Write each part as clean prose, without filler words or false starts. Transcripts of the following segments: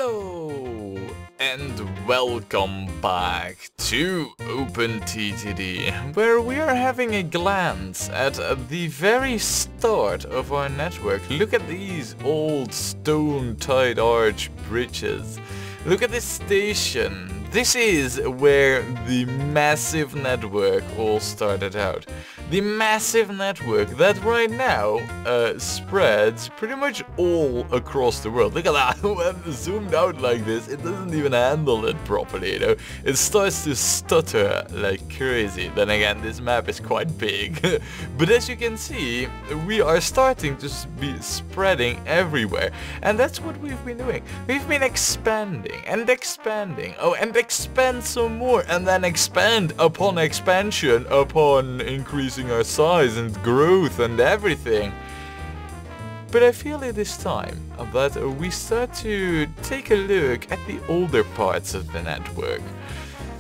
Hello and welcome back to OpenTTD, where we are having a glance at the very start of our network. Look at these old stone-tied arch bridges. Look at this station. This is where the massive network all started out. The massive network that right now spreads pretty much all across the world. Look at that. When zoomed out like this, it doesn't even handle it properly, you know. It starts to stutter like crazy. Then again, this map is quite big. But as you can see, we are starting to be spreading everywhere. And that's what we've been doing. We've been expanding and expanding. Oh, and expand some more. And then expand upon expansion upon increasing our size and growth and everything. But I feel it is time that we start to take a look at the older parts of the network.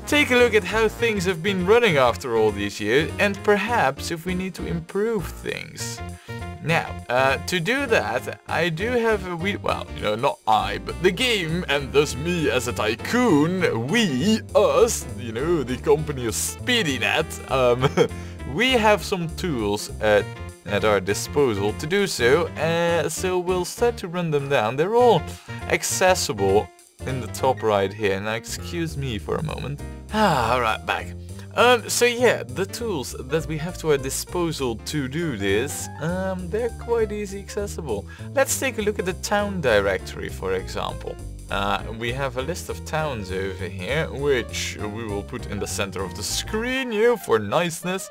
Take a look at how things have been running after all these years, and perhaps if we need to improve things. Now, to do that, I do have a well, you know, not I, but the game, and thus me as a tycoon, we, us, you know, the company of Speedyfleet, we have some tools at our disposal to do so, so we'll start to run them down. They're all accessible in the top right here. Now, excuse me for a moment. Alright, back. So yeah, the tools that we have to our disposal to do this, they're quite easy accessible. Let's take a look at the town directory, for example. We have a list of towns over here, which we will put in the center of the screen, you know, for niceness.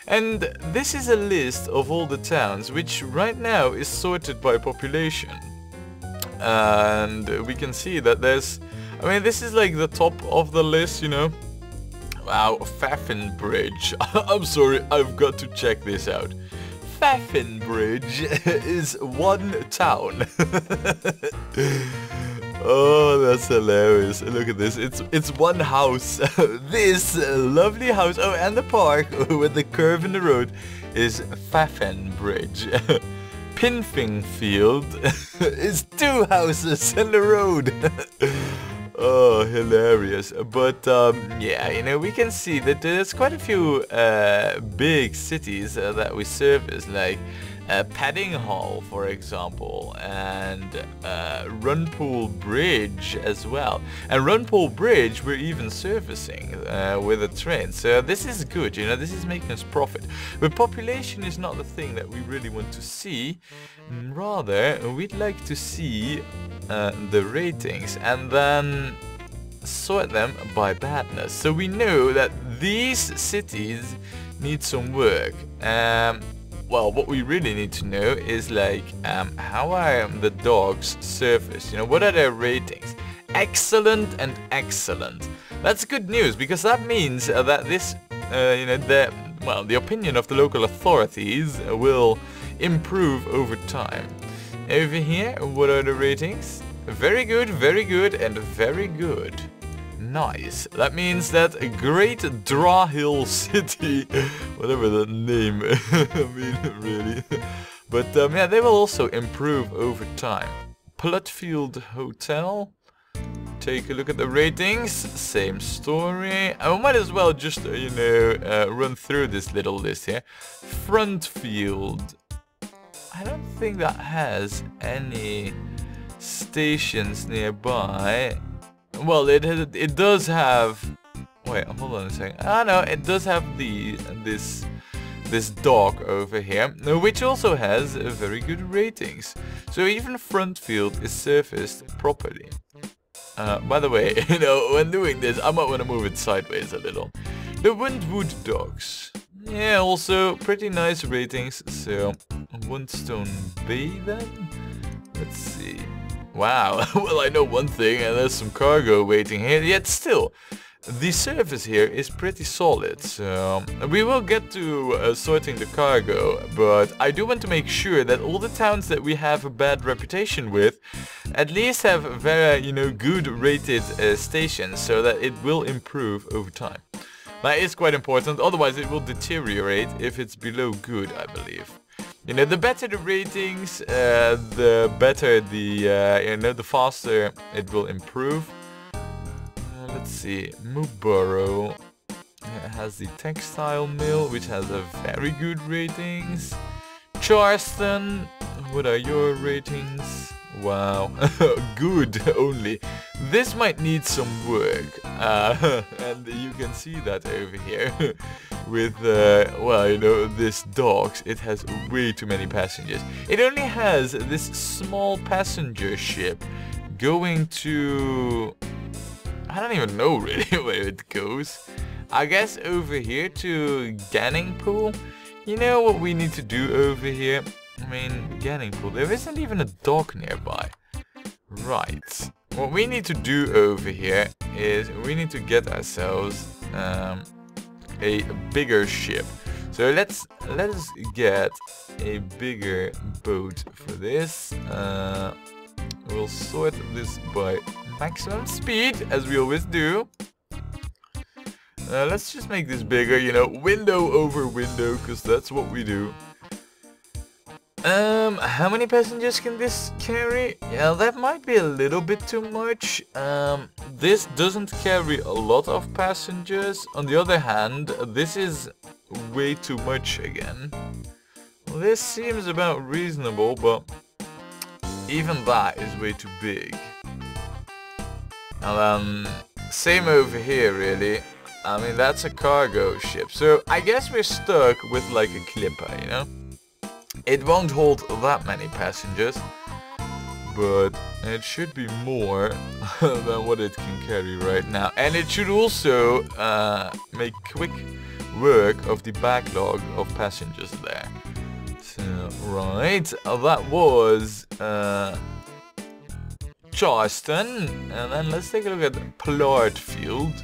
And this is a list of all the towns, which right now is sorted by population. And we can see that there's, I mean, this is like the top of the list, you know. Wow, Bridge. I'm sorry, I've got to check this out. Bridge is one town. Oh, that's hilarious. Look at this. It's one house. This lovely house. Oh, and the park with the curve in the road is Bridge. Field is two houses and the road. Oh, hilarious. But yeah, you know, we can see that there's quite a few big cities that we service, like Paddinghall, for example, and Runpool Bridge as well. And Runpool Bridge we're even servicing with a train, so this is good, you know, this is making us profit. But population is not the thing that we really want to see. Rather, we'd like to see the ratings and then sort them by badness. So we know that these cities need some work. Well, what we really need to know is like, how are the dogs surfaced? You know, what are their ratings? Excellent and excellent. That's good news, because that means that this, you know, the opinion of the local authorities will improve over time. Over here, what are the ratings? Very good, and very good. Nice. That means that a Great Drawhill City, whatever the name, I mean, really. But yeah, they will also improve over time. Plutfield Hotel. Take a look at the ratings. Same story. I might as well just, you know, run through this little list here. Frontfield. I don't think that has any stations nearby. Well, it does have. Wait, hold on a second. Ah, no, it does have this dock over here, which also has very good ratings. So even Frontfield is surfaced properly. By the way, you know, when doing this, I might want to move it sideways a little. The Windwood Docks. Yeah, also pretty nice ratings. So Wonstone Bay then. Let's see. Wow, well, I know one thing, and there's some cargo waiting here, yet still, the service here is pretty solid, so we will get to sorting the cargo, but I do want to make sure that all the towns that we have a bad reputation with at least have very, you know, good rated stations, so that it will improve over time. That is quite important, otherwise it will deteriorate if it's below good, I believe. You know, the better the ratings, the better the, you know, the faster it will improve. Let's see, Muboro has the textile mill, which has a very good ratings. Charleston, what are your ratings? Wow, good only. This might need some work, and you can see that over here with, well, you know, this docks. It has way too many passengers. It only has this small passenger ship going to, I don't even know really where it goes. I guess over here to Ganningpool. You know what we need to do over here? I mean, Ganningpool, there isn't even a dock nearby. Right. What we need to do over here is we need to get ourselves a bigger ship. So let us get a bigger boat for this. We'll sort this by maximum speed, as we always do. Let's just make this bigger, you know, window over window, because that's what we do. How many passengers can this carry? Yeah, that might be a little bit too much. This doesn't carry a lot of passengers. On the other hand, this is way too much again. This seems about reasonable, but even that is way too big. And same over here, really. I mean, that's a cargo ship, so I guess we're stuck with like a clipper, you know? It won't hold that many passengers, but it should be more than what it can carry right now. And it should also make quick work of the backlog of passengers there. So, right, that was Charleston, and then let's take a look at Plotfield.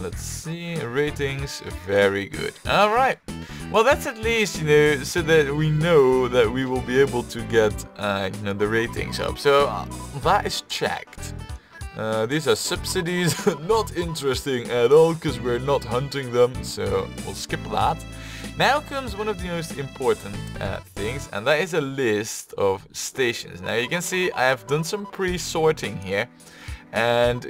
Let's see, ratings, very good. Alright, well that's at least, you know, so that we know that we will be able to get, you know, the ratings up. So that is checked. These are subsidies, not interesting at all, because we're not hunting them, so we'll skip that. Now comes one of the most important things, and that is a list of stations. Now you can see I have done some pre-sorting here, and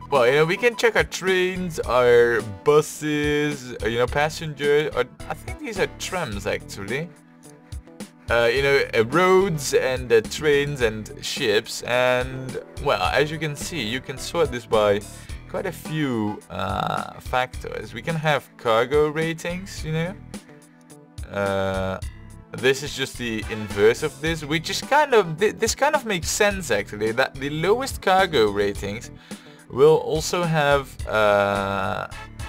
well, you know, we can check our trains, our buses, you know, passengers, or I think these are trams actually. You know, roads and trains and ships, and well, as you can see, you can sort this by quite a few factors. We can have cargo ratings, you know. This is just the inverse of this, which is kind of, this kind of makes sense actually, that the lowest cargo ratings will also have,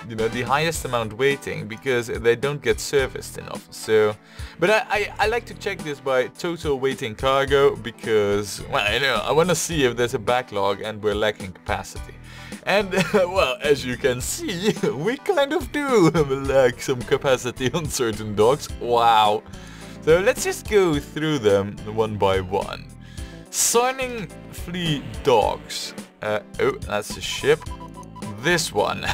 you know, the highest amount weighting, because they don't get serviced enough. So, but I like to check this by total weighting cargo, because, well, you know, I want to see if there's a backlog and we're lacking capacity. And, well, as you can see, we kind of do lack some capacity on certain docks. Wow. So let's just go through them one by one. Speedyfleet docks. Oh, that's a ship. This one.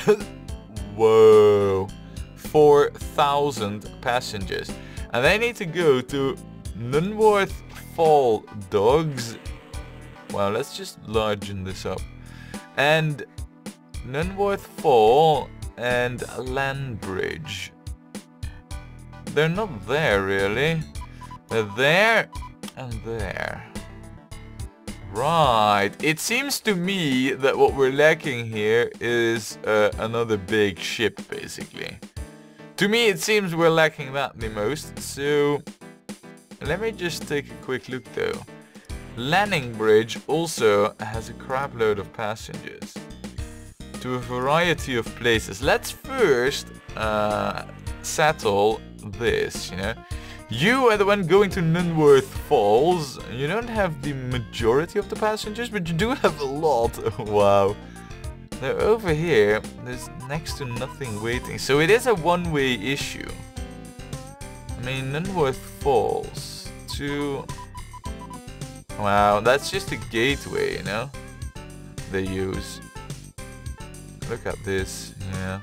Whoa. 4,000 passengers. And they need to go to Nunworth Fall Docks. Well, let's just largen this up. And Nunworth Fall and Landbridge. They're not there, really. They're there and there. Right, it seems to me that what we're lacking here is another big ship, basically. To me, it seems we're lacking that the most, so let me just take a quick look though. Landbridge also has a crap load of passengers to a variety of places. Let's first settle this, you know. You are the one going to Nunworth Falls. You don't have the majority of the passengers, but you do have a lot. Wow. Now over here, there's next to nothing waiting. So it is a one-way issue. I mean, Nunworth Falls to... Wow, that's just a gateway, you know, they use. Look at this, yeah.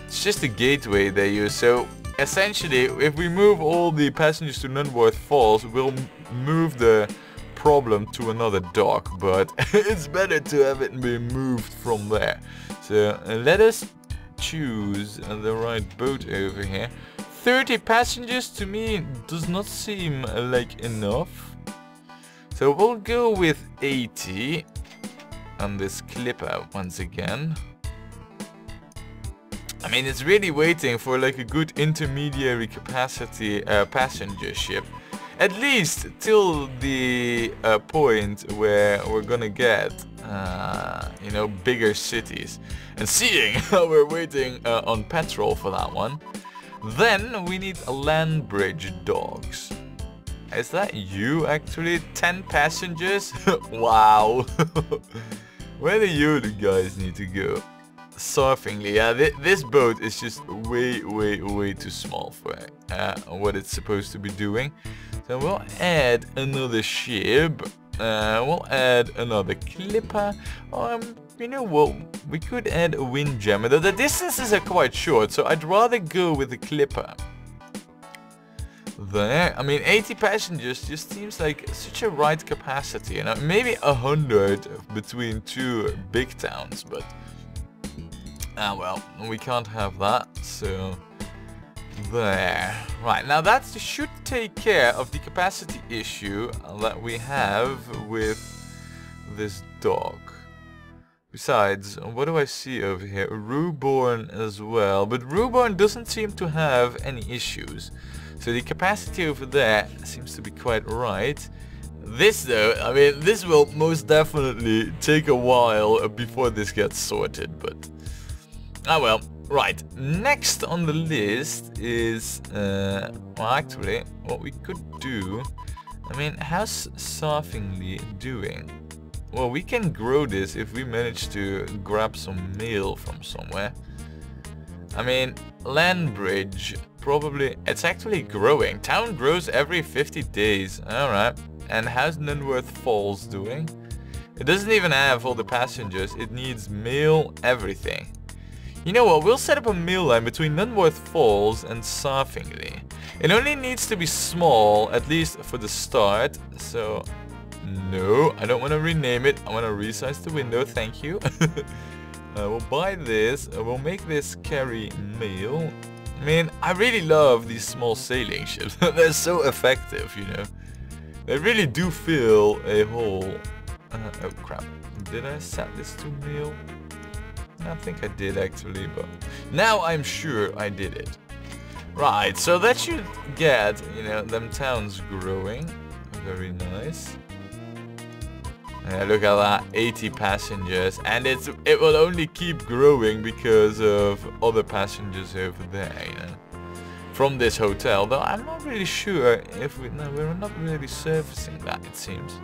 It's just a gateway they use, so essentially, if we move all the passengers to Nunworth Falls, we'll move the problem to another dock, but it's better to have it be moved from there. So let us choose the right boat over here. 30 passengers to me does not seem like enough. So we'll go with 80 on this clipper once again. I mean, it's really waiting for like a good intermediary capacity passenger ship. At least till the point where we're gonna get, you know, bigger cities. And seeing how we're waiting on petrol for that one, then we need land bridge docks. Is that you actually? 10 passengers? Wow. Where do you guys need to go? Surfingly, yeah, this boat is just way too small for what it's supposed to be doing. So we'll add another ship. We'll add another clipper. You know what? We could add a windjammer. The distances are quite short, so I'd rather go with a clipper. There, I mean, 80 passengers just seems like such a right capacity. You know, maybe 100 between two big towns, but well, we can't have that. So there. Right, now that should take care of the capacity issue that we have with this dock. Besides, what do I see over here? Ruborn as well, but Ruborn doesn't seem to have any issues. So the capacity over there seems to be quite right. This though, I mean, this will most definitely take a while before this gets sorted, but ah well. Right, next on the list is, well actually, what we could do, I mean, how's Surfingly doing? Well, we can grow this if we manage to grab some mail from somewhere. I mean, land bridge, probably, it's actually growing. Town grows every 50 days, alright. And how's Nunworth Falls doing? It doesn't even have all the passengers, it needs mail, everything. You know what, we'll set up a mail line between Nunworth Falls and Surfingly. It only needs to be small, at least for the start, so no, I don't want to rename it, I want to resize the window, thank you. We'll buy this, we'll make this carry mail. I mean, I really love these small sailing ships, they're so effective, you know. They really do fill a hole. Oh crap, did I set this to mail? I think I did actually, but now I'm sure I did it. Right, so that should get, you know, them towns growing. Very nice. Look at that, 80 passengers, and it will only keep growing because of other passengers over there, you know, from this hotel. Though I'm not really sure if we're not really servicing that, it seems.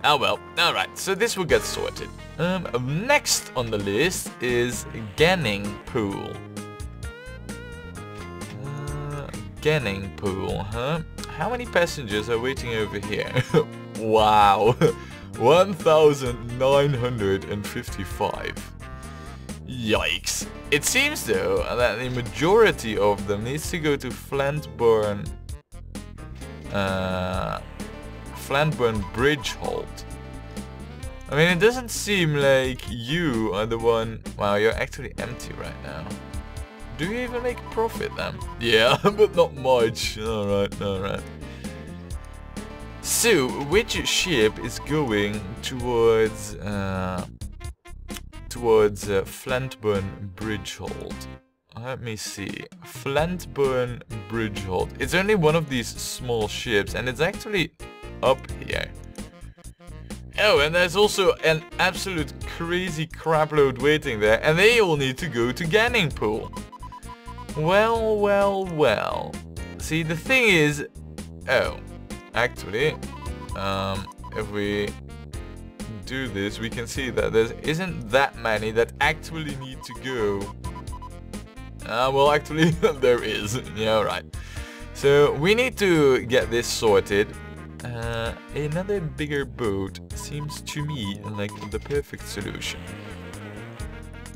Oh well, alright, so this will get sorted. Next on the list is Ganning Pool. Ganning Pool, huh? How many passengers are waiting over here? Wow, 1,955. Yikes. It seems though that the majority of them needs to go to Flantburn Bridge Halt. I mean, it doesn't seem like you are the one. Wow, you're actually empty right now. Do you even make profit then? Yeah, but not much. Alright, alright. So, which ship is going towards Flantburn Bridge Halt? Let me see. Flantburn Bridge Halt. It's only one of these small ships, and it's actually up here. Oh, and there's also an absolute crazy crapload waiting there, and they all need to go to Ganning Pool. Well, well, well. See, the thing is... Oh, actually, if we do this, we can see that there isn't that many that actually need to go. Well, actually, there is. Yeah, right. So, we need to get this sorted. Another bigger boat seems to me like the perfect solution.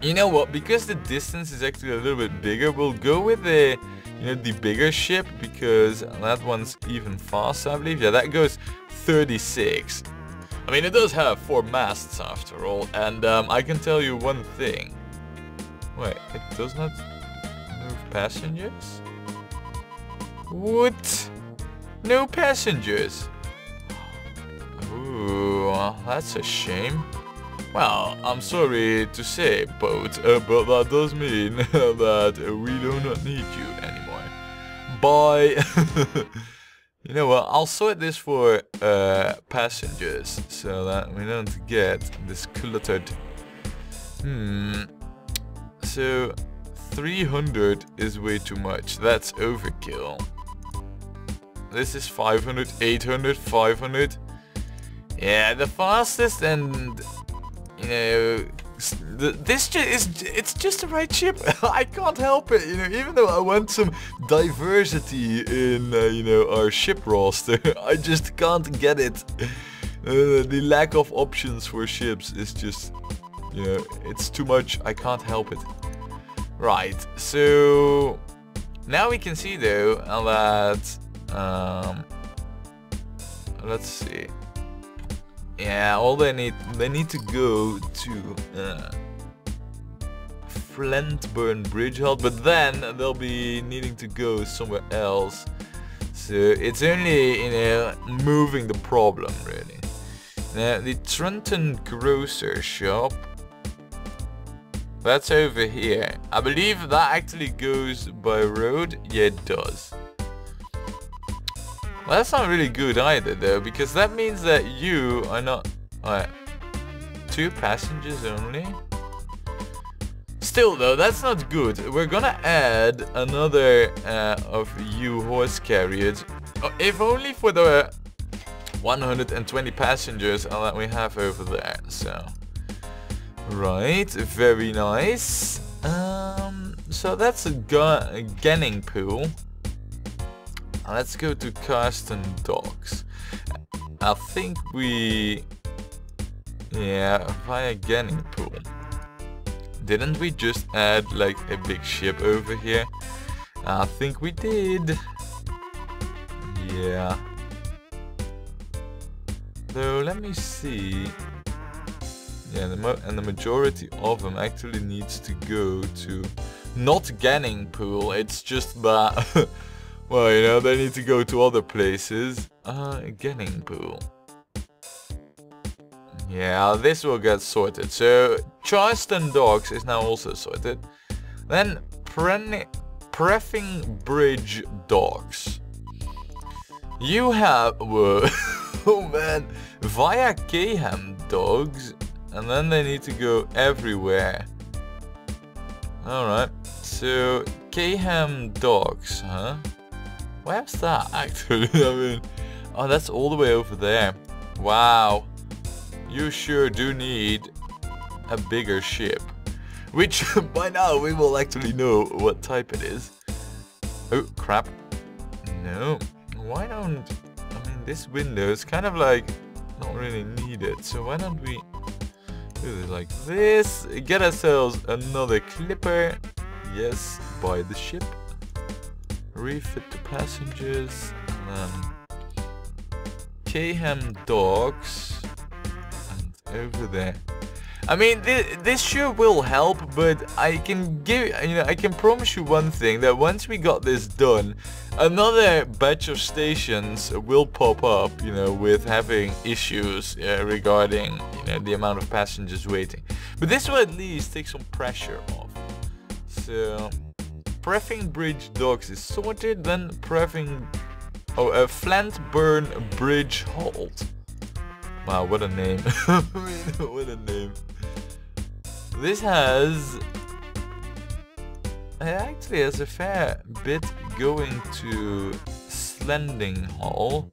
You know what, because the distance is actually a little bit bigger, we'll go with the you know, the bigger ship, because that one's even faster, I believe. Yeah, that goes 36. I mean, it does have 4 masts after all, and I can tell you one thing. Wait, it does not move passengers? What? No passengers? Ooh, that's a shame. Well, I'm sorry to say, boat, but that does mean that we do not need you anymore. Bye! You know what, I'll sort this for passengers, so that we don't get this cluttered. So 300 is way too much, that's overkill. This is 500, 800, 500. Yeah, the fastest, and you know, it's just the right ship. I can't help it, you know, even though I want some diversity in, you know, our ship roster, I just can't get it. The lack of options for ships is just, you know, it's too much, I can't help it. Right, so now we can see though that, let's see. Yeah, all they need to go to Flintburn Bridge Halt, but then they'll be needing to go somewhere else. So it's only, you know, moving the problem really. Now the Trenton Grocer Shop, that's over here. I believe that actually goes by road. Yeah, it does. Well, that's not really good either though, because that means that you are not... 2 passengers only? Still though, that's not good. We're gonna add another of you horse carriers, if only for the 120 passengers that we have over there. So, right, very nice. So that's a Genning pool. Let's go to Carsten Docks. I think we... Yeah, via Genning pool. Didn't we just add like a big ship over here? I think we did. Yeah. So let me see. Yeah, the majority of them actually needs to go to not Genning pool. It's just that... Well, you know, they need to go to other places. Genning pool. Yeah, this will get sorted. So, Charleston Docks is now also sorted. Then, Preffing Bridge Docks. You have... Whoa. Oh man. Via Caham Docks. And then they need to go everywhere. Alright. So, Caham Docks, huh? Where's that actually? I mean, oh, that's all the way over there. Wow. You sure do need a bigger ship. Which, by now, we will actually know what type it is. Oh, crap. No. Why don't... I mean, this window is kind of like not really needed. So why don't we do this like this? Get ourselves another clipper. Yes, buy the ship. Refit the passengers, and then Caham Docks, and over there. I mean, this sure will help, but I can I can promise you one thing, that once we got this done, another batch of stations will pop up, you know, with having issues regarding, you know, the amount of passengers waiting. But this will at least take some pressure off. So... Preffing Bridge Docks is sorted, then Preffing... Oh, Flintburn Bridge Halt. Wow, what a name. I mean, what a name. This has... It actually has a fair bit going to Slending Hall.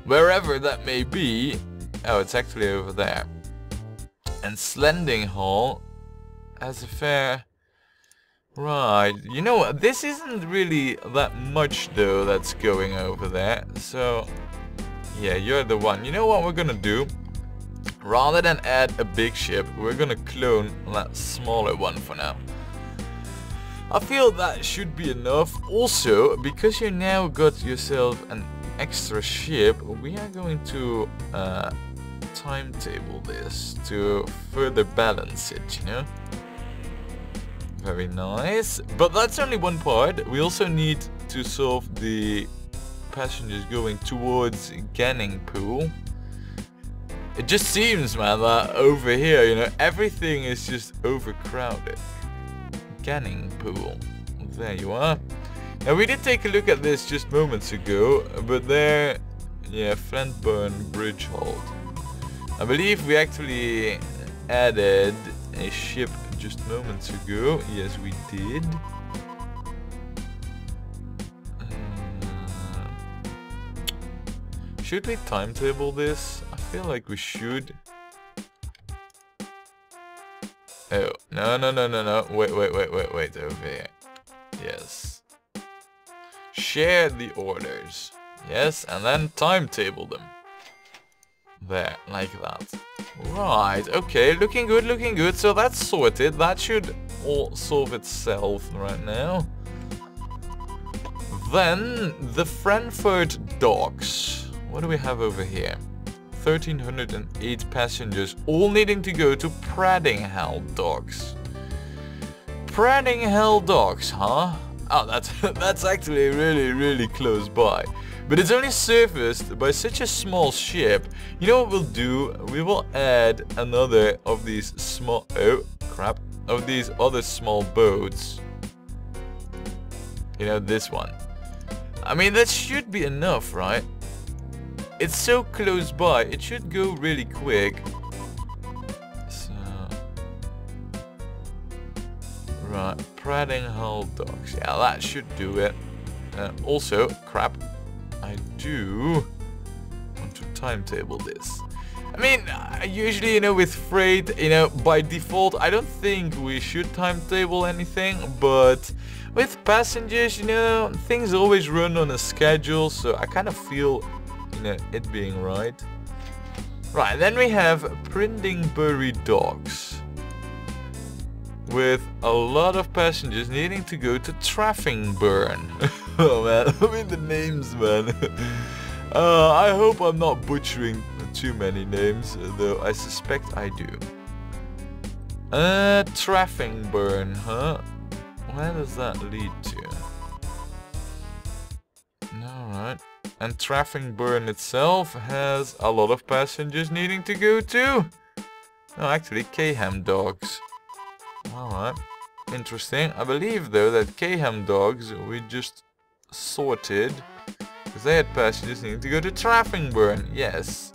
Wherever that may be. Oh, it's actually over there. And Slending Hall has a fair... Right, you know what, this isn't really that much though that's going over there, so yeah, you're the one. You know what we're gonna do? Rather than add a big ship, we're gonna clone that smaller one for now. I feel that should be enough. Also, because you now got yourself an extra ship, we are going to timetable this to further balance it, you know? Very nice. But that's only one part. We also need to solve the passengers going towards Ganning Pool. It just seems, man, that over here, you know, everything is just overcrowded. Ganning Pool. There you are. Now, we did take a look at this just moments ago, but there, yeah, Flintburn Bridge Hold. I believe we actually added a ship just moments ago. Yes, we did. Should we timetable this? I feel like we should. Oh, no. Wait, over here. Yes. Share the orders. Yes, and then timetable them. There, like that. Right, okay, looking good. So that's sorted. That should all solve itself right now. Then, the Frankfurt docks. What do we have over here? 1,308 passengers, all needing to go to Praddinghall docks. Praddinghall docks, huh? Oh, that's actually really close by. But it's only serviced by such a small ship. You know what we'll do? We will add another of these small... Oh, crap. Of these other small boats. You know, this one. I mean, that should be enough, right? It's so close by, it should go really quick. So... Right, Praddinghall docks. Yeah, that should do it. Also, crap. I do want to timetable this. I mean, usually, you know, with freight, you know, by default, I don't think we should timetable anything, but with passengers, you know, things always run on a schedule, so I kind of feel, you know, it being right. Right, then we have Prindingbury docks, with a lot of passengers needing to go to Traffingburn. Oh man, I mean the names, man. I hope I'm not butchering too many names, though I suspect I do. Traffingburn, huh? Where does that lead to? Alright. And Traffingburn itself has a lot of passengers needing to go to. No, actually, Caham docks. Alright. Interesting. I believe, though, that Caham docks we just sorted. Because they had passengers needing to go to Traffingburn. Yes.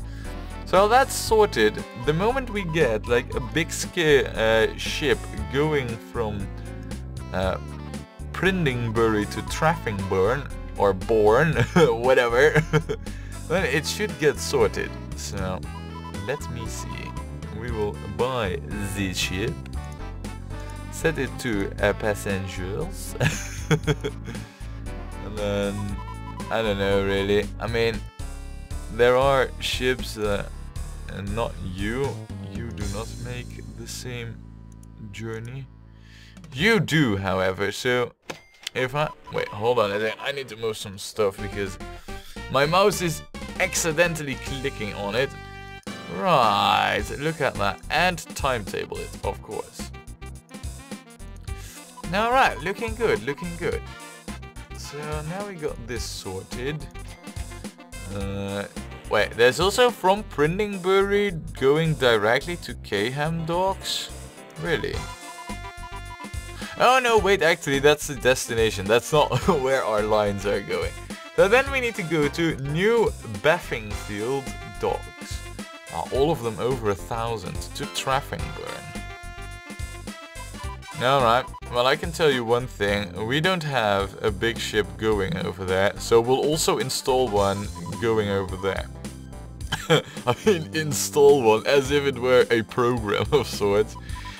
So that's sorted. The moment we get, like, a big ship going from Prindingbury to Traffingburn, or Bourne, whatever, then it should get sorted. So, let me see. We will buy the ship, set it to passengers, and then, I don't know really. I mean, there are ships that, and not you do not make the same journey. You do, however, so if I... Wait, hold on a second. I need to move some stuff because my mouse is accidentally clicking on it. Right, look at that. And timetable it, of course. Alright, looking good, looking good. So now we got this sorted. Wait, there's also from Prindingbury going directly to Caham docks? Really? Oh no, wait, actually that's the destination. That's not where our lines are going. So then we need to go to New Baffingfield docks. All of them over 1,000 to Traffingburn. Alright, well I can tell you one thing. We don't have a big ship going over there. So we'll also install one going over there. I mean, install one as if it were a program of sorts.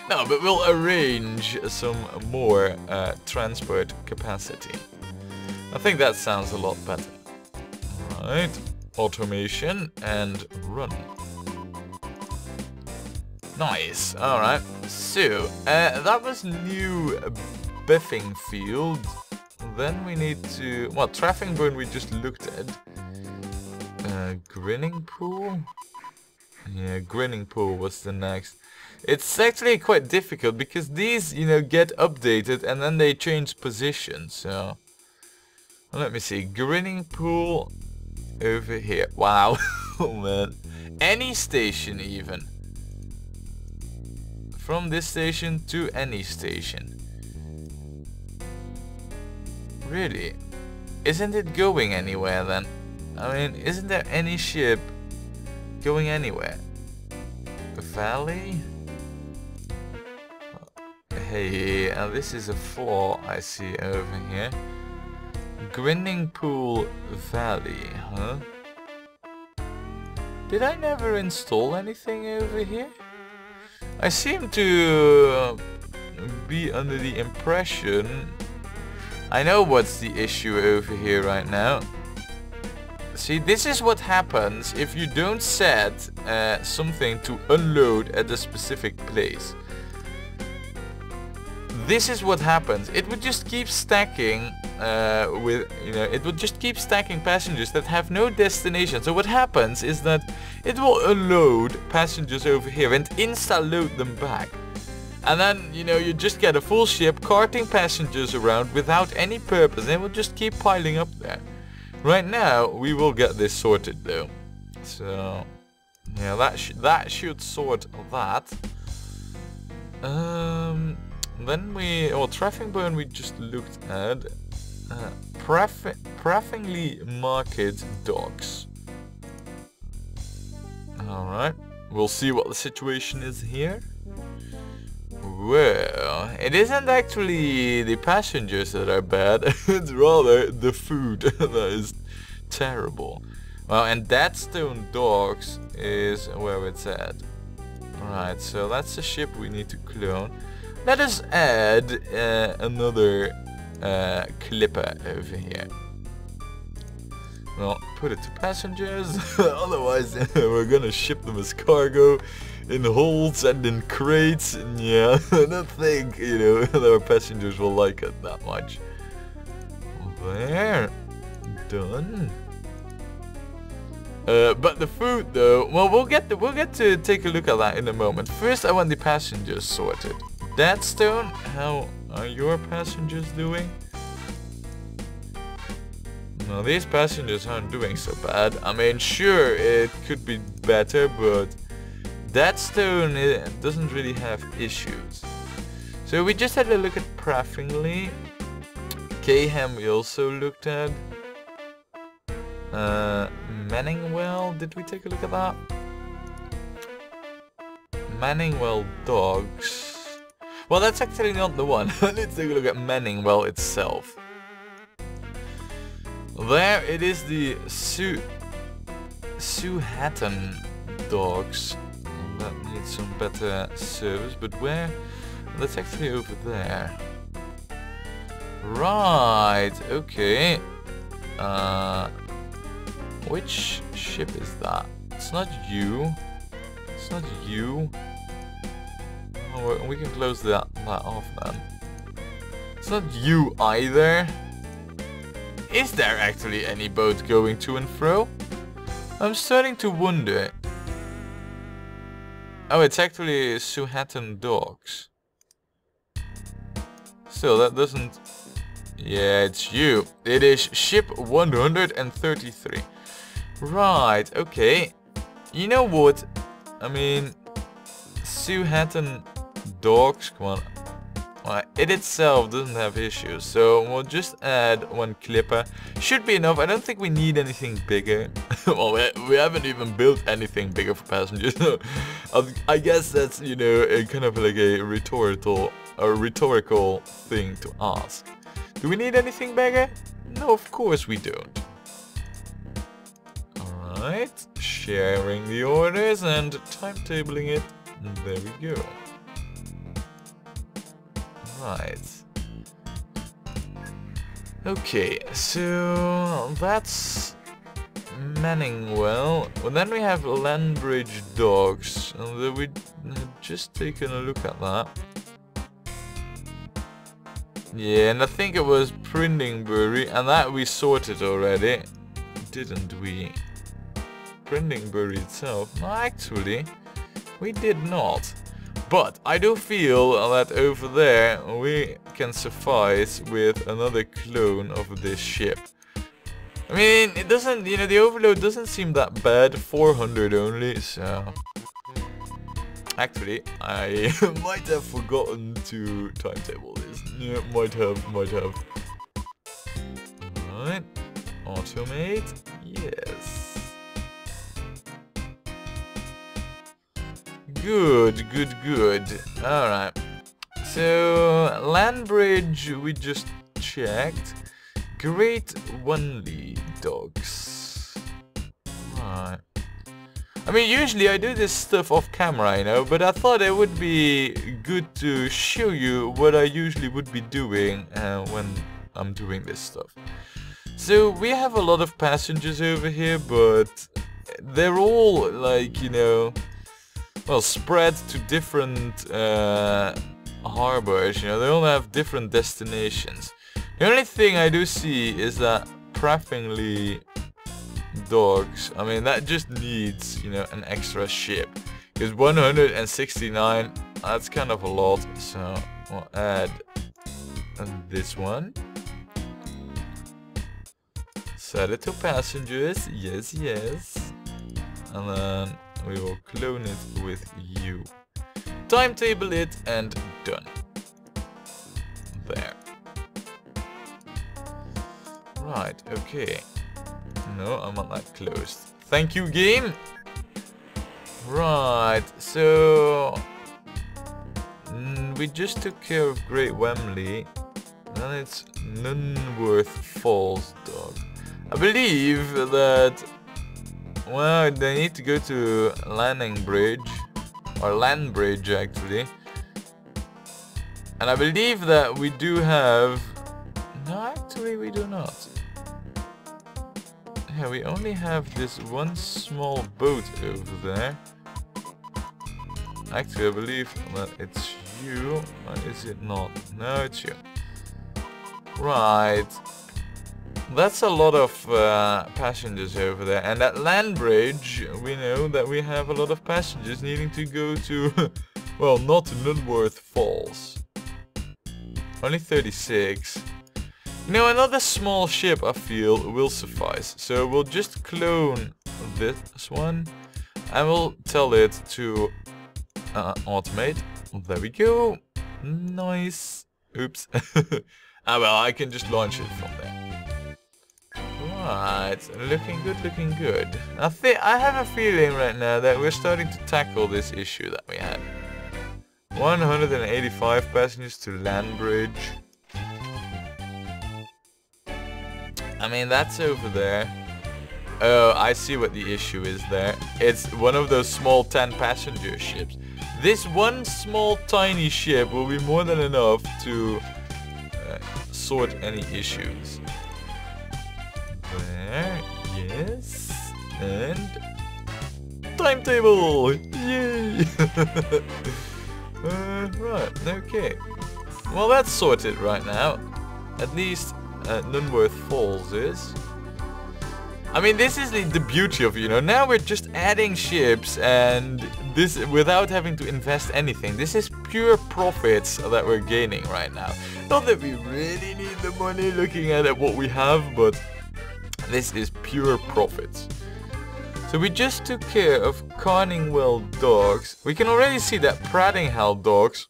No, but we'll arrange some more transport capacity. I think that sounds a lot better. Alright, automation and run. Nice, alright. So, that was New Biffing Field. Then we need to... Well, Traffic Burn we just looked at. Grinning Pool? Yeah, Grinning Pool was the next. It's actually quite difficult because these, you know, get updated and then they change position. So, well, let me see. Grinning Pool over here. Wow. Oh man. Any station even. From this station to any station. Really? Isn't it going anywhere then? I mean, isn't there any ship going anywhere? A valley? Hey, this is a flaw I see over here. Grinning Pool Valley, huh? Did I never install anything over here? I seem to be under the impression... I know what's the issue over here right now. See, this is what happens if you don't set something to unload at a specific place. This is what happens. It would just keep stacking it would just keep stacking passengers that have no destination. So what happens is that it will unload passengers over here and insta-load them back. And then, you know, you just get a full ship carting passengers around without any purpose, and it will just keep piling up there. Right now, we will get this sorted though. So, yeah, that should sort that. Then Traffic Burn we just looked at. Preferably market docks. Alright, we'll see what the situation is here. Well, it isn't actually the passengers that are bad, it's rather the food that is terrible. Well, and Deadstone Docks is where it's at. Right, so that's the ship we need to clone. Let us add another clipper over here. Well, put it to passengers, otherwise we're gonna ship them as cargo in holds and in crates, and yeah, I don't think, you know, our passengers will like it that much. There, done. But the food though, well, we'll get to take a look at that in a moment. First I want the passengers sorted. Deadstone, how are your passengers doing? No, these passengers aren't doing so bad. I mean, sure, it could be better, but Deadstone doesn't really have issues. So we just had a look at Praffingly. Caham we also looked at. Manningwell, did we take a look at that? Manningwell Dogs. Well, that's actually not the one. Let's take a look at Manningwell itself. There it is, the Suhatton Dogs. That needs some better service, but where? That's actually over there. Right, okay. Which ship is that? It's not you. It's not you. Oh, we can close that off then. It's not you either. Is there actually any boat going to and fro? I'm starting to wonder. Oh, it's actually Suhatton Docks. Still, that doesn't... Yeah, it's you. It is ship 133. Right, okay. You know what? I mean, Suhatton Docks, come on. Well, it itself doesn't have issues, so we'll just add one clipper. Should be enough. I don't think we need anything bigger. Well, we haven't even built anything bigger for passengers. I guess that's, you know, a kind of like a rhetorical thing to ask. Do we need anything bigger? No, of course we don't. Alright, sharing the orders and timetabling it. There we go. Right. Okay, so that's Manningwell. Well, then we have Landbridge Docks, and we just taken a look at that. Yeah, and I think it was Printingbury, and that we sorted already, didn't we? Printingbury itself? No, actually, we did not. But I do feel that over there we can suffice with another clone of this ship. I mean, it doesn't, you know, the overload doesn't seem that bad, 400 only, so... Actually, I might have forgotten to timetable this. Yeah, might have. Alright, automate, yes. Good. Alright. So, land bridge we just checked. Great Wanley docks. Right. I mean, usually I do this stuff off camera, you know, but I thought it would be good to show you what I usually would be doing when I'm doing this stuff. So, we have a lot of passengers over here, but they're all, like, you know, well, spread to different harbors, you know, they all have different destinations. The only thing I do see is that Praffingly docks, I mean, that just needs, you know, an extra ship. Because 169, that's kind of a lot, so we'll add this one. Set it to passengers, yes. And then we will clone it with you. Timetable it and done. There. Right, okay. No, I'm not that closed. Thank you, game! Right, so... we just took care of Great Wembley. Then it's Nunworth Falls, dog. I believe that... well, they need to go to Landing Bridge. Or Land Bridge, actually. And I believe that we do have... no, actually we do not. Yeah, we only have this one small boat over there. Actually, I believe that it's you. Or is it not? No, it's you. Right. That's a lot of passengers over there. And at Land Bridge, we know that we have a lot of passengers needing to go to... well, not Nunworth Falls. Only 36. You know, another small ship, I feel, will suffice. So we'll just clone this one. And we'll tell it to automate. There we go. Nice. Oops. Ah, well, I can just launch it from there. Right, looking good. I have a feeling right now that we're starting to tackle this issue that we had. 185 passengers to Land Bridge. I mean, that's over there. Oh, I see what the issue is there. It's one of those small 10 passenger ships. This one small tiny ship will be more than enough to sort any issues. There, yes, and timetable, yay! Right, okay. Well, that's sorted right now. At least Nunworth Falls is. I mean, this is the beauty of, you know, now we're just adding ships and this without having to invest anything. This is pure profits that we're gaining right now. Not that we really need the money looking at what we have, but this is pure profits. So we just took care of Carningwell docks. We can already see that Prattinghall docks.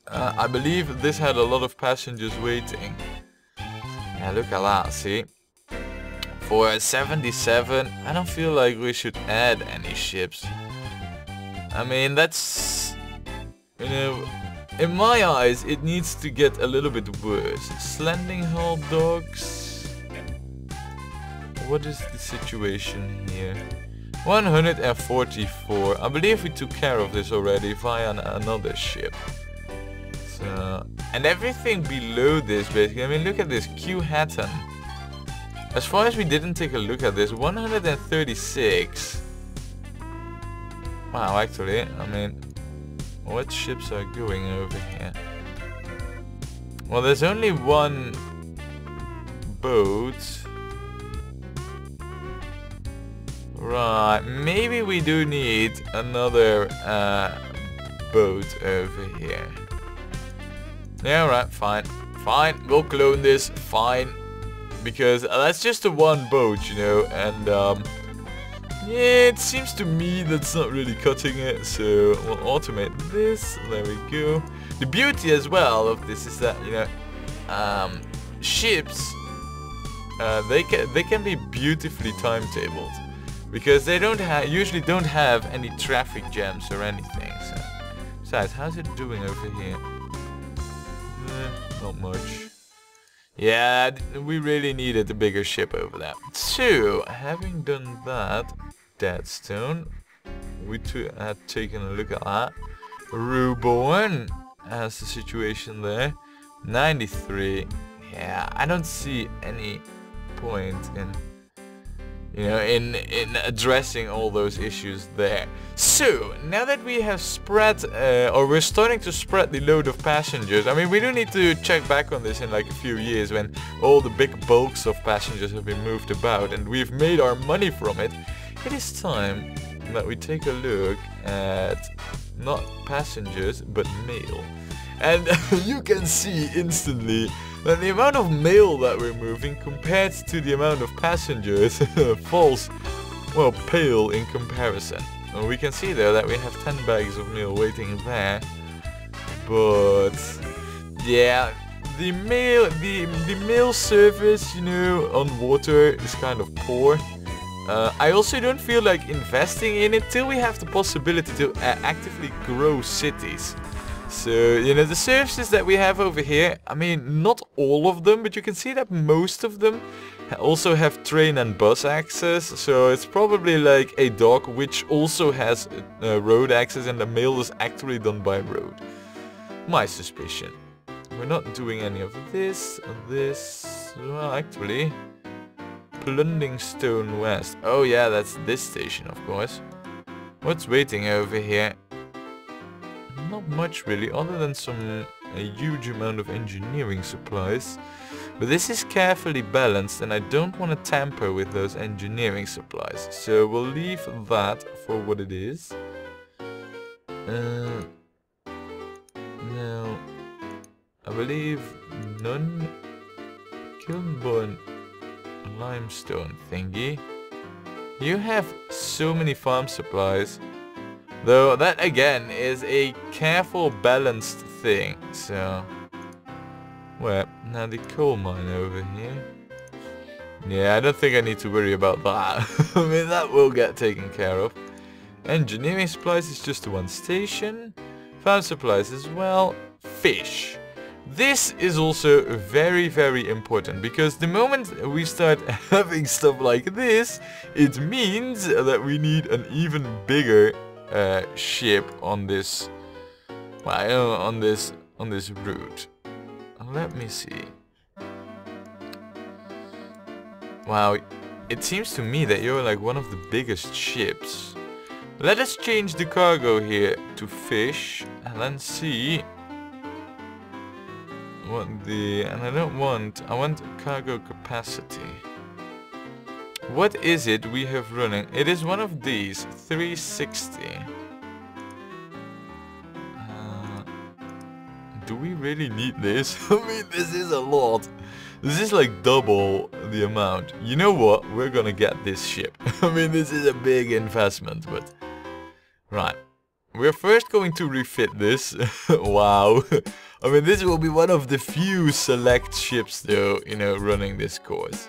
I believe this had a lot of passengers waiting. Yeah, look at that, see? For 77, I don't feel like we should add any ships. I mean, that's... you know, in my eyes, it needs to get a little bit worse. Slandinghall docks... what is the situation here? 144. I believe we took care of this already via another ship. So, and everything below this, basically. I mean, look at this. Q Hatton. As far as we didn't take a look at this, 136. Wow, actually, I mean, what ships are going over here? Well, there's only one boat. Right, maybe we do need another boat over here. Yeah, right, fine. Fine, we'll clone this, fine. Because that's just the one boat, you know, and yeah, it seems to me that's not really cutting it, so we'll automate this. There we go. The beauty as well of this is that, you know, ships, they can be beautifully timetabled because they usually don't have any traffic jams or anything. So, besides, how's it doing over here? Not much. Yeah, we really needed a bigger ship over there. So, having done that, Deadstone, we had taken a look at that. Reborn has the situation there. 93. Yeah, I don't see any point in, you know, in addressing all those issues there. So, now that we have spread, or we're starting to spread the load of passengers, I mean, we do need to check back on this in like a few years when all the big bulks of passengers have been moved about and we've made our money from it. It is time that we take a look at not passengers, but mail. And you can see instantly that the amount of mail that we're moving compared to the amount of passengers falls, well, pale in comparison. And we can see there that we have 10 bags of mail waiting there. But yeah, the mail service, you know, on water is kind of poor. I also don't feel like investing in it till we have the possibility to actively grow cities. So, you know, the services that we have over here, I mean, not all of them, but you can see that most of them also have train and bus access. So it's probably like a dock which also has road access and the mail is actually done by road. My suspicion. We're not doing any of this. Well, actually, Plunding Stone West. Oh yeah, that's this station, of course. What's waiting over here? Not much really, other than a huge amount of engineering supplies. But this is carefully balanced and I don't want to tamper with those engineering supplies. So we'll leave that for what it is. Now, I believe none Kilnborn limestone thingy. You have so many farm supplies. Though that again is a careful balanced thing, so... Well, now the coal mine over here. Yeah, I don't think I need to worry about that. I mean, that will get taken care of. Engineering supplies is just one station. Farm supplies as well. Fish. This is also very, very important, because the moment we start having stuff like this, it means that we need an even bigger ship on this, well, on this route. Let me see. Wow, it seems to me that you're like one of the biggest ships. Let us change the cargo here to fish and then see what and I want cargo capacity. What is it we have running? It is one of these, 360. Do we really need this? I mean, this is a lot. This is like double the amount. You know what? We're gonna get this ship. I mean, this is a big investment, but... Right. We're first going to refit this. Wow. I mean, this will be one of the few select ships, though, you know, running this course.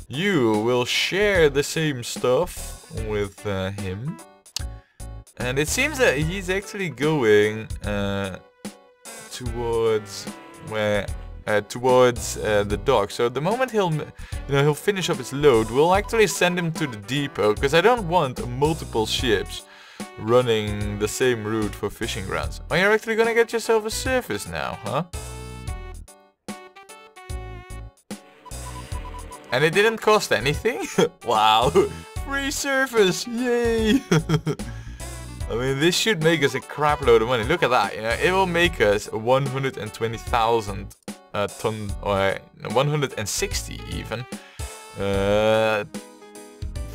You will share the same stuff with him. And it seems that he's actually going towards the dock. So the moment he'll finish up his load, we'll actually send him to the depot, because I don't want multiple ships running the same route for fishing grounds. Oh, you're actually gonna get yourself a surface now, huh? And it didn't cost anything? Wow! Free surface! Yay! I mean, this should make us a crap load of money. Look at that, you know, it will make us 120,000 ton, or 160 even,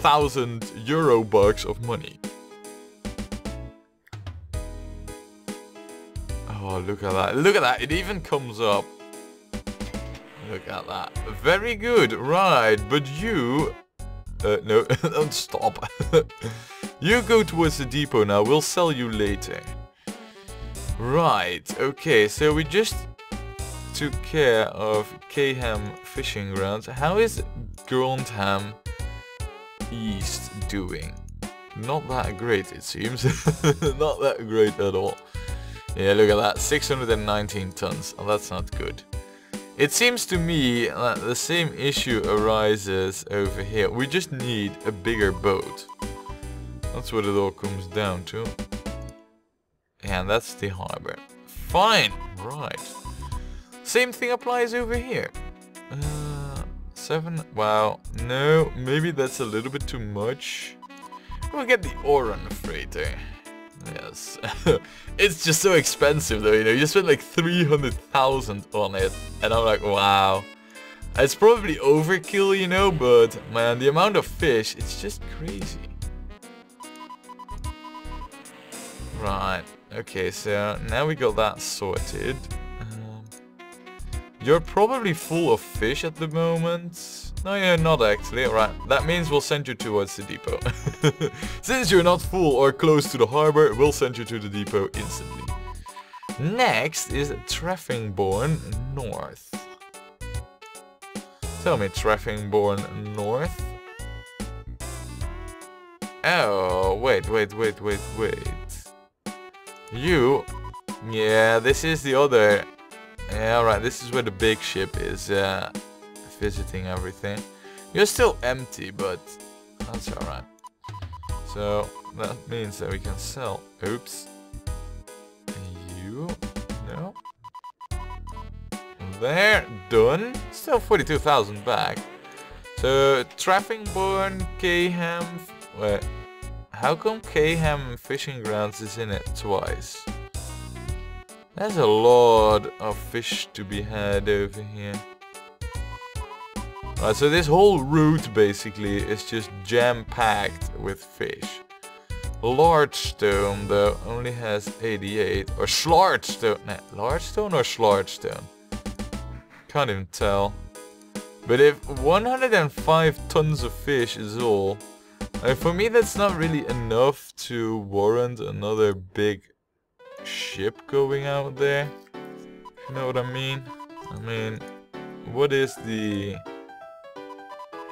thousand euro bucks of money. Oh, look at that. Look at that. It even comes up. Look at that. Very good. Right. But you... no, don't stop. You go towards the depot now. We'll sell you later. Right. Okay. So we just took care of Caham fishing grounds. How is Grontham East doing? Not that great, it seems. Not that great at all. Yeah, look at that. 619 tons. Oh, that's not good. It seems to me that the same issue arises over here. We just need a bigger boat. That's what it all comes down to. And that's the harbor. Fine. Right. Same thing applies over here. 7. Wow. No, maybe that's a little bit too much. We'll get the Oran freighter. Yes. It's just so expensive though, you know. You spend like 300,000 on it. And I'm like, wow. It's probably overkill, you know, but man, the amount of fish, it's just crazy. Right. Okay, so now we got that sorted. You're probably full of fish at the moment. No, you're not actually. Right, that means we'll send you towards the depot. Since you're not full or close to the harbor, we'll send you to the depot instantly. Next is Treffingbourne North. Tell me, Treffingbourne North. Oh, wait. You... Yeah, this is the other... Yeah, right, this is where the big ship is visiting everything. You're still empty, but that's alright. So, that means that we can sell... Oops. You... No. There, done. Still 42,000 back. So, Treffingbourne, Caham... Wait, how come Caham Fishing Grounds is in it twice? There's a lot of fish to be had over here. Right, so this whole route basically is just jam-packed with fish. Largestone though only has 88, or Schlartstone, nah, Largestone or Schlartstone? Can't even tell. But if 105 tons of fish is all, for me that's not really enough to warrant another big ship going out there. You know what I mean? I mean, what is the...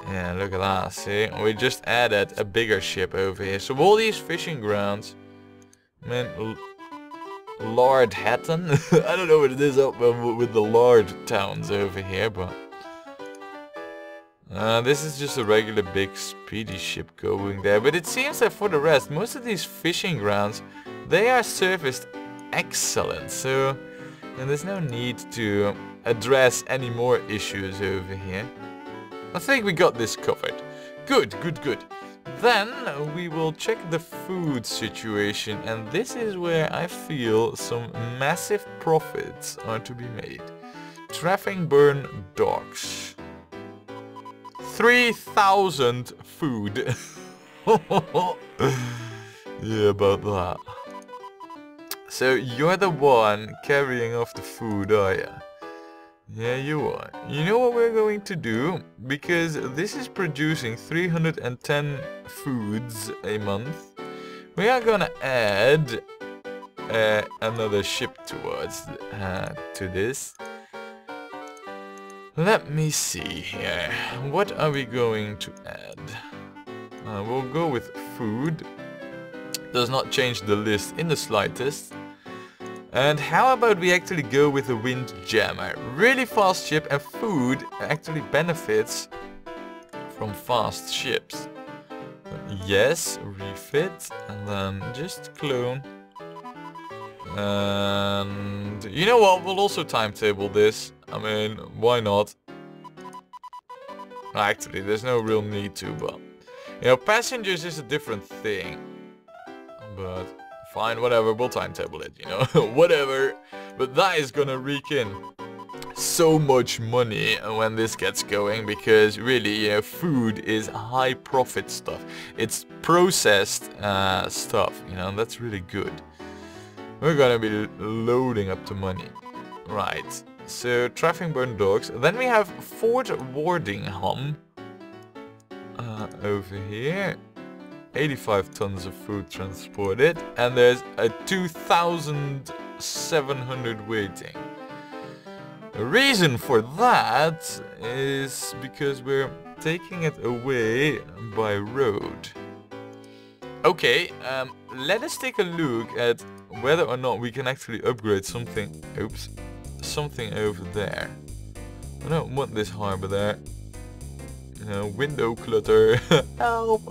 Yeah, look at that, see? We just added a bigger ship over here. So all these fishing grounds... I mean, Lord Hatton? I don't know what it is up with the Lord towns over here, but... this is just a regular big speedy ship going there. But it seems that for the rest, most of these fishing grounds, they are serviced excellent. So, and there's no need to address any more issues over here. I think we got this covered. Good. Then we will check the food situation, and this is where I feel some massive profits are to be made. Treffingbourne Docks. 3,000 food. Yeah, about that. So you're the one carrying off the food, are ya? Yeah, you are. You know what we're going to do? Because this is producing 310 foods a month. We are gonna add another ship towards to this. Let me see here. What are we going to add? We'll go with food. Does not change the list in the slightest. And how about we actually go with the Windjammer? Really fast ship, and food actually benefits from fast ships. Yes, refit, and then just clone. And you know what, we'll also timetable this. I mean, why not? Actually, there's no real need to, but... You know, passengers is a different thing. But... Fine, whatever, we'll timetable it, you know, whatever. But that is gonna rake in so much money when this gets going, because really, you know, food is high profit stuff. It's processed stuff, you know, that's really good. We're gonna be loading up the money. Right, so traffic burn dogs. Then we have Fort Wardingham over here. 85 tons of food transported, and there's a 2,700 waiting. The reason for that is because we're taking it away by road. Okay, let us take a look at whether or not we can actually upgrade something. Oops, something over there. I don't want this harbor there. You know, window clutter. Help!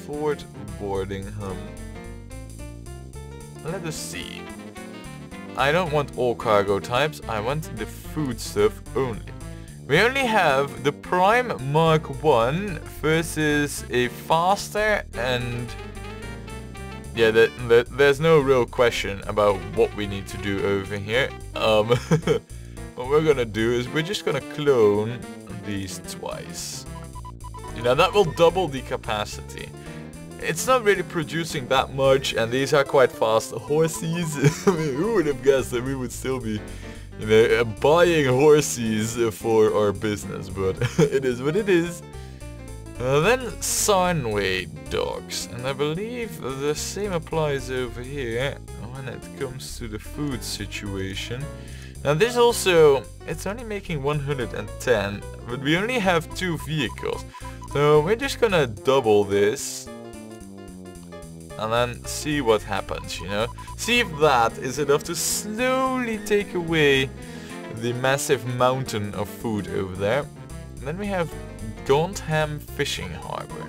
Fort Wardingham. Let us see. I don't want all cargo types, I want the food stuff only. We only have the Prime Mark 1 versus a faster, and yeah, there's no real question about what we need to do over here. What we're gonna do is we're just gonna clone these twice. You know, that will double the capacity. It's not really producing that much, and these are quite fast horses. I mean, who would have guessed that we would still be, you know, buying horses for our business, but it is what it is. Then Sarnway dogs, and I believe the same applies over here when it comes to the food situation. Now this also, it's only making 110, but we only have 2 vehicles. So we're just gonna double this and then see what happens, you know. See if that is enough to slowly take away the massive mountain of food over there. And then we have Gaunthem Fishing Harbor.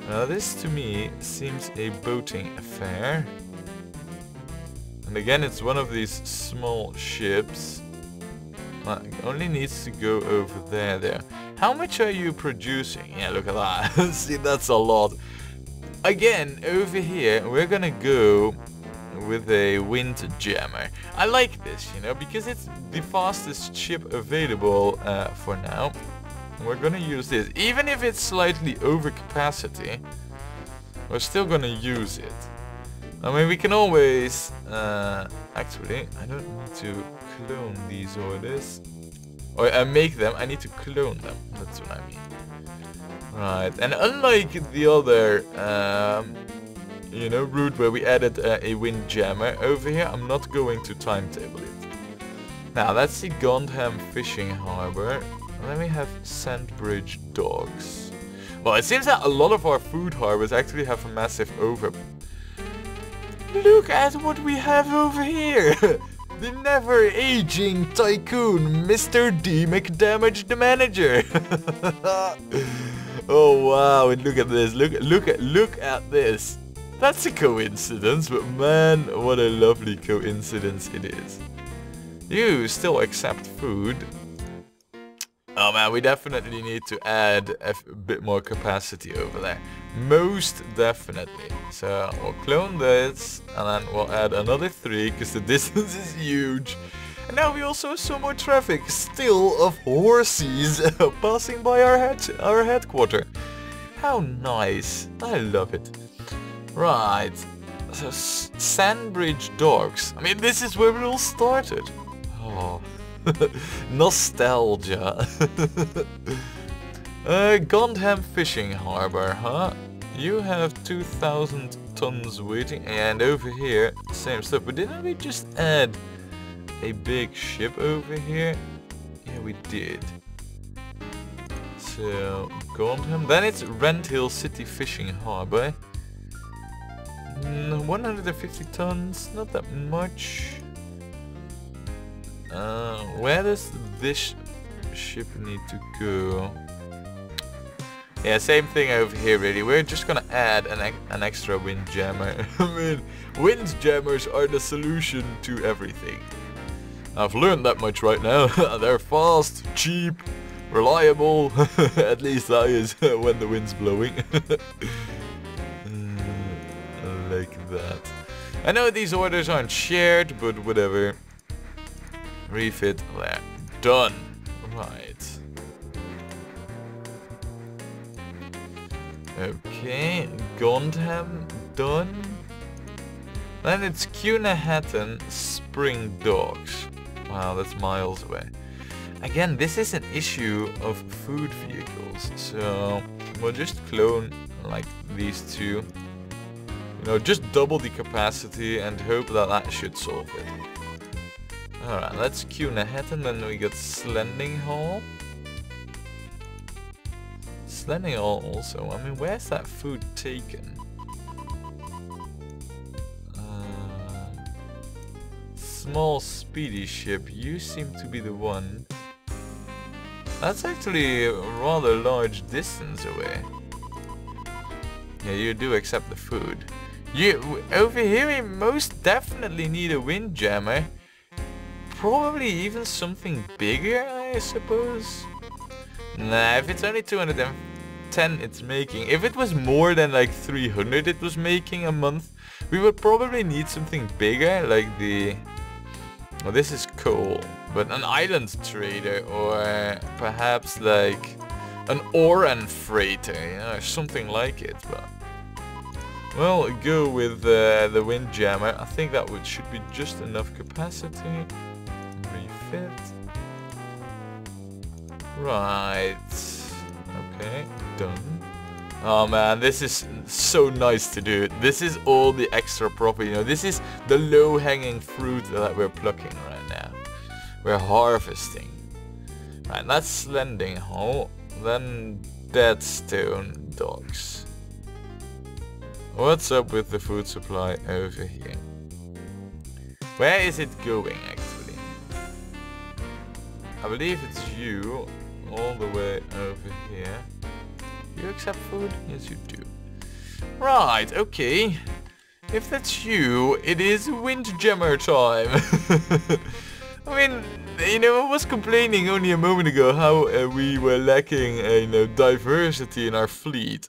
Now this to me seems a boating affair. And again, it's one of these small ships. It only needs to go over there. How much are you producing? Yeah, look at that. See, that's a lot. Again, over here, we're gonna go with a windjammer. I like this, you know, because it's the fastest ship available for now. We're gonna use this. Even if it's slightly over capacity, we're still gonna use it. I mean, we can always... actually, I don't need to clone these orders. Or make them, I need to clone them. That's what I mean. Right, and unlike the other, you know, route where we added a windjammer, over here I'm not going to timetable it. Now, that's the Gaunthem Fishing Harbor. And then we have Sandbridge Docks. Well, it seems that a lot of our food harbors actually have a massive over... Look at what we have over here! The never-aging tycoon, Mr. D. McDamage the Manager! Oh wow, and look at this, look at this. That's a coincidence, but man, what a lovely coincidence it is. You still accept food. Oh man, we definitely need to add a bit more capacity over there. Most definitely. So we'll clone this, and then we'll add another 3, because the distance is huge. And now we also have so more traffic, still, of horses passing by our headquarters. How nice. I love it. Right. So, Sandbridge Docks. I mean, this is where it all started. Oh. Nostalgia. Gaunthem Fishing Harbor, huh? You have 2,000 tons waiting, and over here, same stuff. But didn't we just add a big ship over here? Yeah, we did. So, Gaunthem. Then it's Rent Hill City Fishing Harbor. 150 tons, not that much. Where does this ship need to go? Yeah, same thing over here really. We're just gonna add an extra windjammer. I mean, windjammers are the solution to everything. I've learned that much right now. They're fast, cheap, reliable. At least that is when the wind's blowing. Like that. I know these orders aren't shared, but whatever. Refit there. Done. Right. Okay, Gondham done. Then it's Cunahatton Spring Docks. Wow, that's miles away. Again, this is an issue of food vehicles, so we'll just clone like these two. You know, just double the capacity and hope that that should solve it. Alright, let's Cunahatton, then we got Slendinghall. Slendinghall also, I mean, where's that food taken? Small speedy ship, you seem to be the one. That's actually a rather large distance away. Yeah, you do accept the food. You, over here we most definitely need a windjammer. Probably even something bigger, I suppose. Nah, if it's only 210 it's making. If it was more than like 300 it was making a month, we would probably need something bigger, like the... Well, this is coal, but an island trader, or perhaps like an Oran freighter, you know, something like it. But we'll go with the windjammer. I think that should be just enough capacity. Refit. Right. Okay, done. Oh man, this is so nice to do. This is all the extra profit, you know. This is the low-hanging fruit that we're plucking right now. We're harvesting. Right, that's Slendinghall. Then Deadstone Docks. What's up with the food supply over here? Where is it going, actually? I believe it's you, all the way over here. You accept food? Yes, you do. Right, okay. If that's you, it is windjammer time. I mean, you know, I was complaining only a moment ago how we were lacking, you know, diversity in our fleet.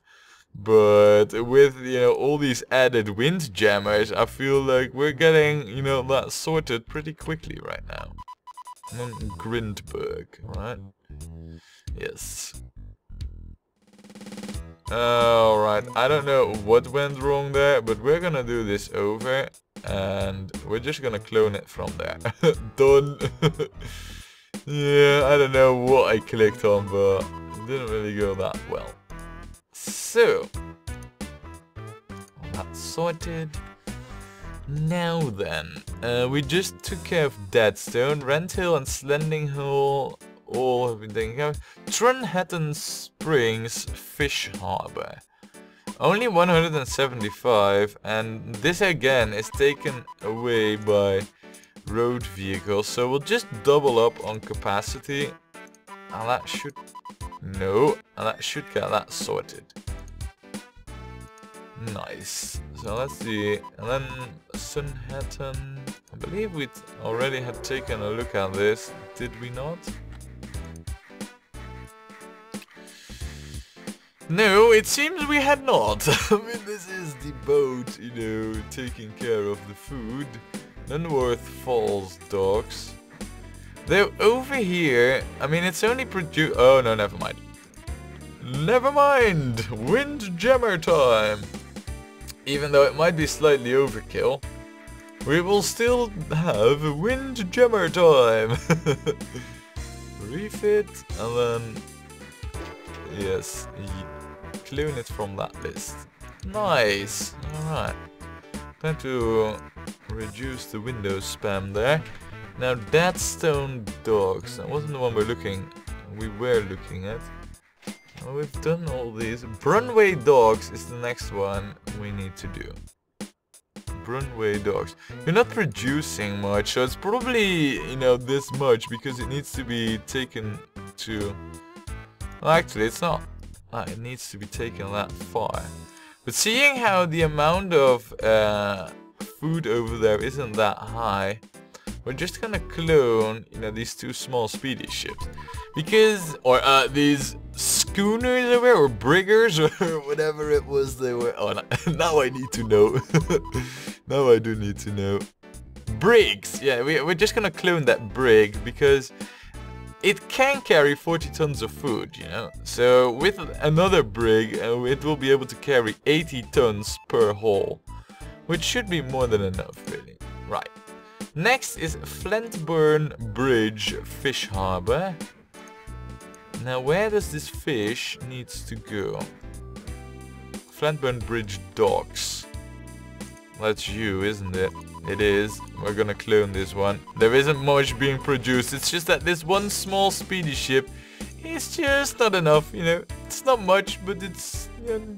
But with, you know, all these added windjammers, I feel like we're getting, you know, that sorted pretty quickly right now. Grindberg, right? Yes. Alright, I don't know what went wrong there, but we're gonna do this over, and we're just gonna clone it from there. Done. Yeah, I don't know what I clicked on, but it didn't really go that well. So, that's sorted. Now then, we just took care of Deadstone, Renthill and Slendinghall. All have been taken care of. Trunhatton Springs Fish Harbor. Only 175, and this again is taken away by road vehicles, so we'll just double up on capacity, and that should... No, and that should get that sorted. Nice. So let's see, and then Sunhattan... I believe we already had taken a look at this, did we not? No, it seems we had not. I mean, this is the boat, you know, taking care of the food. Nunworth Falls Docks. Though over here, I mean, it's only oh no, never mind. Never mind! Windjammer time! Even though it might be slightly overkill, we will still have windjammer time! Refit, and then... Yes, clone it from that list. Nice! Alright. Time to reduce the Windows spam there. Now Deadstone Docks. That wasn't the one we were looking at. Well, we've done all these. Brunway Docks is the next one we need to do. Brunway Docks. You're not producing much, so it's probably, you know, this much because it needs to be taken to... Well, actually, it's not. It needs to be taken that far. But seeing how the amount of food over there isn't that high, we're just gonna clone, you know, these two small speedy ships. Because, or these schooners over, or briggers, or whatever it was they were. Oh, now I need to know. Now I do need to know. brigs. Yeah, we're just gonna clone that brig because it can carry 40 tons of food, you know. So with another brig, it will be able to carry 80 tons per haul, which should be more than enough, really. Right. Next is Flintburn Bridge Fish Harbor. Now, where does this fish needs to go? Flintburn Bridge Docks. That's you, isn't it? It is. We're gonna clone this one. There isn't much being produced. It's just that this one small speedy ship is just not enough, you know. It's not much, but it's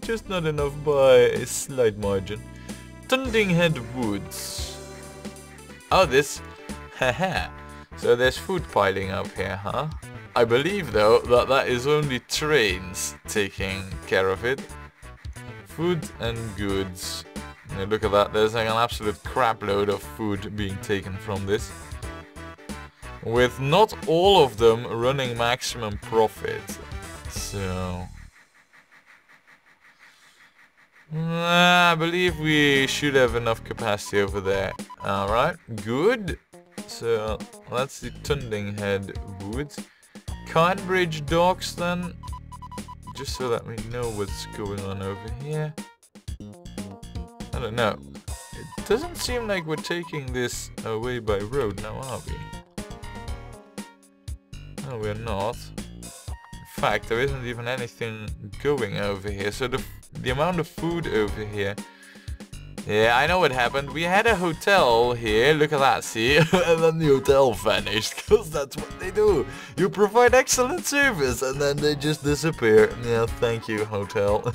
just not enough by a slight margin. Tundinghead Woods. Oh, this. Haha. So there's food piling up here, huh? I believe, though, that is only trains taking care of it. Food and goods. Now look at that, there's like an absolute crap load of food being taken from this. With not all of them running maximum profit. So... I believe we should have enough capacity over there. Alright, good. So, that's the Tundinghead Woods. Kindbridge Docks then. Just so that we know what's going on over here. I don't know. It doesn't seem like we're taking this away by road now, are we? No, we're not. In fact, there isn't even anything going over here. So the amount of food over here... Yeah, I know what happened. We had a hotel here. Look at that, see? And then the hotel vanished. Because that's what they do. You provide excellent service and then they just disappear. Yeah, thank you, hotel.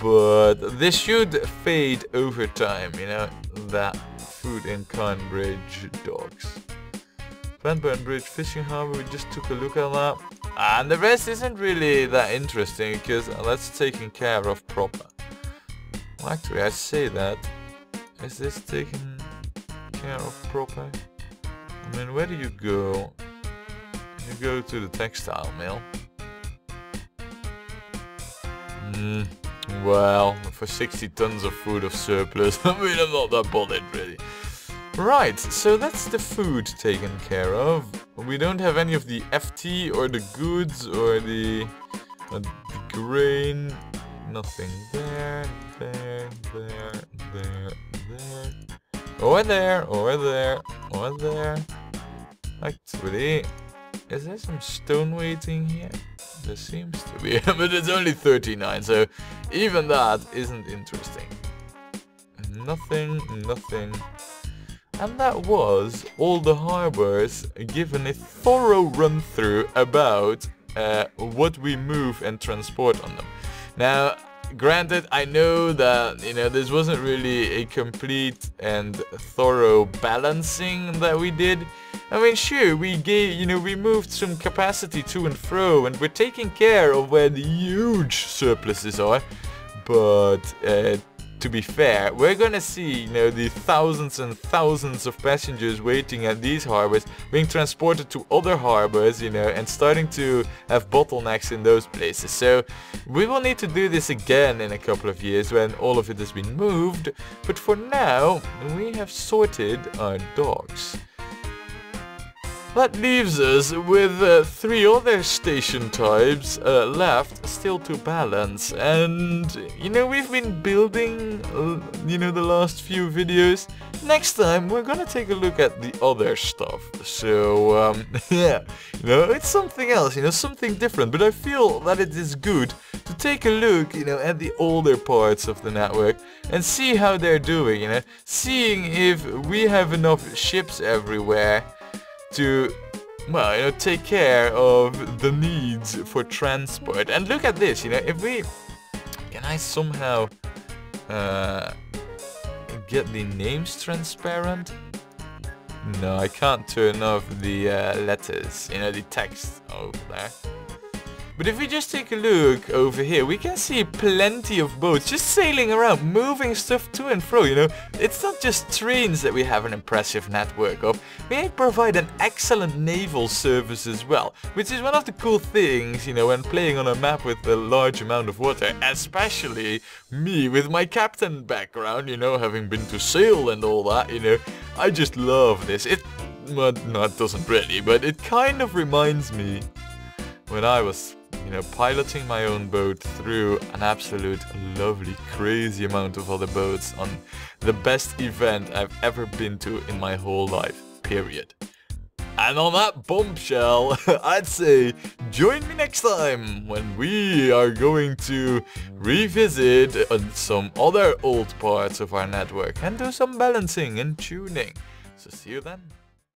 But this should fade over time, you know, that food in Kindbridge Docks. Flintburn Bridge Fishing Harbor, we just took a look at that. And the rest isn't really that interesting because that's taken care of proper. Well, actually, I say that. Is this taken care of proper? I mean, where do you go? You go to the textile mill. Well, for 60 tons of food of surplus, I mean, I'm not that bothered, really. Right, so that's the food taken care of. We don't have any of the FT or the goods or the grain. Nothing there, there, there, there, there. Or there, or there, or there. Actually, is there some stone waiting here? There seems to be, but it's only 39, so even that isn't interesting. Nothing, nothing. And that was all the harbors given a thorough run through about what we move and transport on them. Now, granted, I know that, you know, this wasn't really a complete and thorough balancing that we did. I mean, sure, we gave, you know, we moved some capacity to and fro, and we're taking care of where the huge surpluses are. But, to be fair, we're gonna see, you know, the thousands and thousands of passengers waiting at these harbors being transported to other harbors, you know, and starting to have bottlenecks in those places. So we will need to do this again in a couple of years when all of it has been moved. But for now, we have sorted our docks. That leaves us with 3 other station types left still to balance, and you know, we've been building you know, the last few videos. Next time we're gonna take a look at the other stuff, so yeah, you know, it's something else, you know, something different, but I feel that it is good to take a look, you know, at the older parts of the network and see how they're doing, you know, seeing if we have enough ships everywhere to, well, you know, take care of the needs for transport. And look at this, you know, if we... Can I somehow get the names transparent? No, I can't turn off the letters, you know, the text over there. But if we just take a look over here, we can see plenty of boats just sailing around, moving stuff to and fro, you know. It's not just trains that we have an impressive network of. We provide an excellent naval service as well, which is one of the cool things, you know, when playing on a map with a large amount of water, especially me with my captain background, you know, having been to sail and all that, you know. I just love this. Well, no, it doesn't really, but it kind of reminds me when I was, you know, piloting my own boat through an absolute lovely, crazy amount of other boats on the best event I've ever been to in my whole life, period. And on that bombshell, I'd say join me next time when we are going to revisit some other old parts of our network and do some balancing and tuning. So see you then.